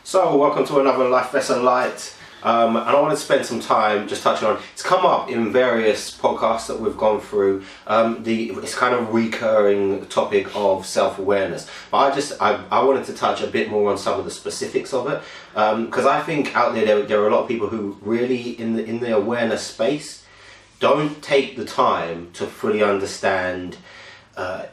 So, welcome to another Lifessa Lite. And I want to spend some time just touching on, it's come up in various podcasts that we've gone through, it's kind of recurring topic of self-awareness. But I wanted to touch a bit more on some of the specifics of it, because I think out there are a lot of people who really, in the awareness space, don't take the time to fully understand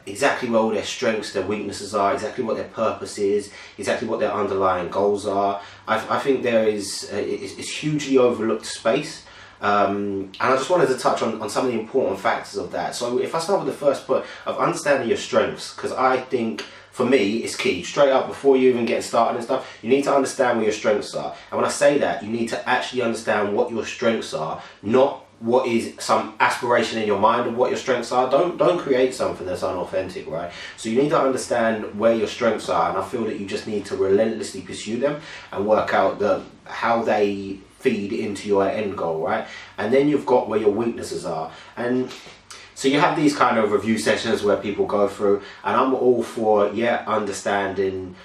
exactly what all their strengths, their weaknesses are, exactly what their purpose is, exactly what their underlying goals are. I think there is it's hugely overlooked space, and I just wanted to touch on some of the important factors of that. So if I start with the first point of understanding your strengths, because I think for me it's key. Straight up, before you even get started and stuff, you need to understand where your strengths are. And when I say that, you need to actually understand what your strengths are, not what is some aspiration in your mind of what your strengths are. Don't create something that's unauthentic, right? So you need to understand where your strengths are, and I feel that you just need to relentlessly pursue them and work out how they feed into your end goal, right? And then you've got where your weaknesses are. And so you have these kind of review sessions where people go through, and I'm all for understanding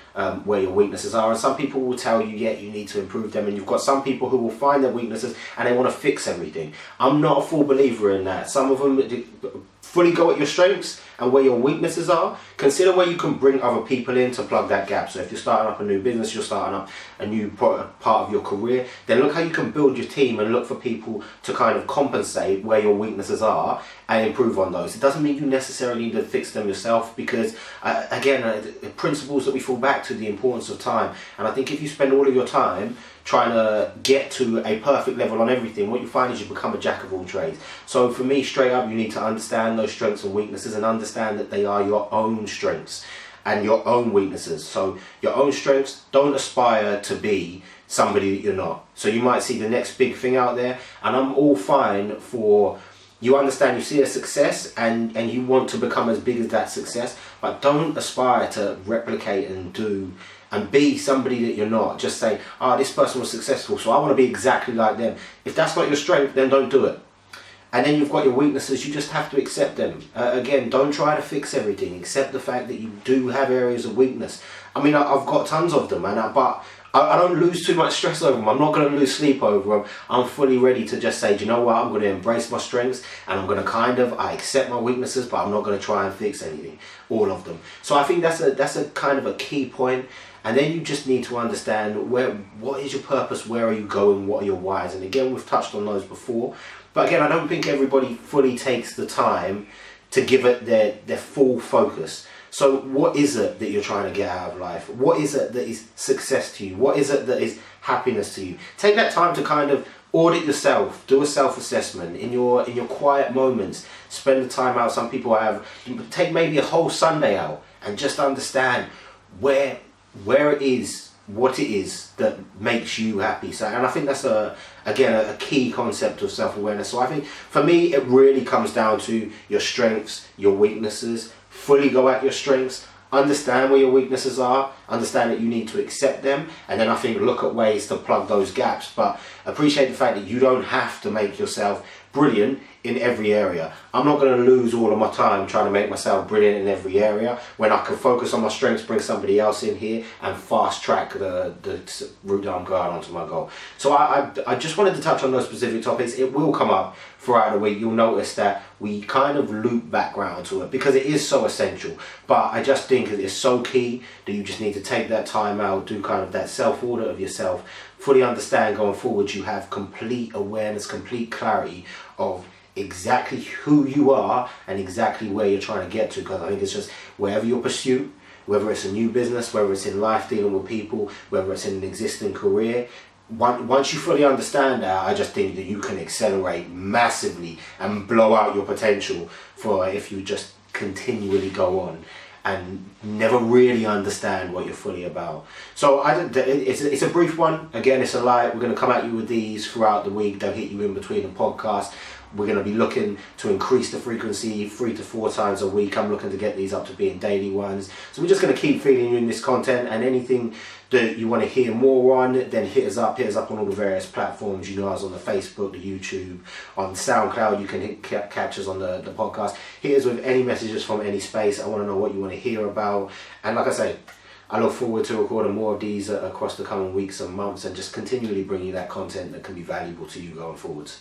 where your weaknesses are. And some people will tell you, you need to improve them. And you've got some people who will find their weaknesses and they want to fix everything. I'm not a full believer in that. Some of them fully go at your strengths and where your weaknesses are. Consider where you can bring other people in to plug that gap. So if you're starting up a new business, you're starting up a new part of your career, then look how you can build your team and look for people to kind of compensate where your weaknesses are and improve on those. It doesn't mean you necessarily need to fix them yourself, because the principles that we fall back to, the importance of time. And I think if you spend all of your time trying to get to a perfect level on everything, what you find is you become a jack of all trades. So for me, straight up, you need to understand those strengths and weaknesses and understand that they are your own strengths and your own weaknesses. So your own strengths, don't aspire to be somebody that you're not. So you might see the next big thing out there, and I'm all fine for you understand, you see a success and you want to become as big as that success, but don't aspire to replicate and do and be somebody that you're not. Just say, this person was successful, so I want to be exactly like them. If that's not your strength, then don't do it. And then you've got your weaknesses, you just have to accept them. Again, don't try to fix everything. Accept the fact that you do have areas of weakness. I mean, I've got tons of them, but I don't lose too much stress over them. I'm not going to lose sleep over them. I'm fully ready to just say, do you know what? I'm going to embrace my strengths, and I'm going to I accept my weaknesses, but I'm not going to try and fix anything, all of them. So I think that's a kind of a key point. And then you just need to understand what is your purpose, where are you going, what are your whys. And again, we've touched on those before. But again, I don't think everybody fully takes the time to give it their full focus. So what is it that you're trying to get out of life? What is it that is success to you? What is it that is happiness to you? Take that time to kind of audit yourself, do a self-assessment in your quiet moments. Spend the time out. Some people take maybe a whole Sunday out and just understand where it is, what it is that makes you happy. So, and I think that's a key concept of self-awareness. So I think for me, it really comes down to your strengths, your weaknesses. Fully go at your strengths, understand where your weaknesses are, understand that you need to accept them, and then I think look at ways to plug those gaps. But appreciate the fact that you don't have to make yourself brilliant in every area. I'm not going to lose all of my time trying to make myself brilliant in every area when I can focus on my strengths, bring somebody else in here and fast track the route that I'm going onto my goal. So I just wanted to touch on those specific topics. It will come up throughout the week. You'll notice that we kind of loop back round to it because it is so essential. But I just think it is so key that you just need to take that time out, do kind of that self-audit of yourself, fully understand going forward you have complete awareness, complete clarity of exactly who you are and exactly where you're trying to get to. Because I think it's just wherever your pursuit, whether it's a new business, whether it's in life dealing with people, whether it's in an existing career, once you fully understand that, I just think that you can accelerate massively and blow out your potential for if you just continually go on and never really understand what you're fully about. So it's a brief one. Again, it's a light. We're going to come at you with these throughout the week. They'll hit you in between the podcast. We're going to be looking to increase the frequency 3 to 4 times a week. I'm looking to get these up to being daily ones. So we're just going to keep feeding you in this content, and anything that you want to hear more on, then hit us up on all the various platforms. You know us on the Facebook, the YouTube, on SoundCloud. You can catch us on the podcast. Hit us with any messages from any space. I want to know what you want to hear about. And like I say, I look forward to recording more of these across the coming weeks and months, and just continually bringing you that content that can be valuable to you going forwards.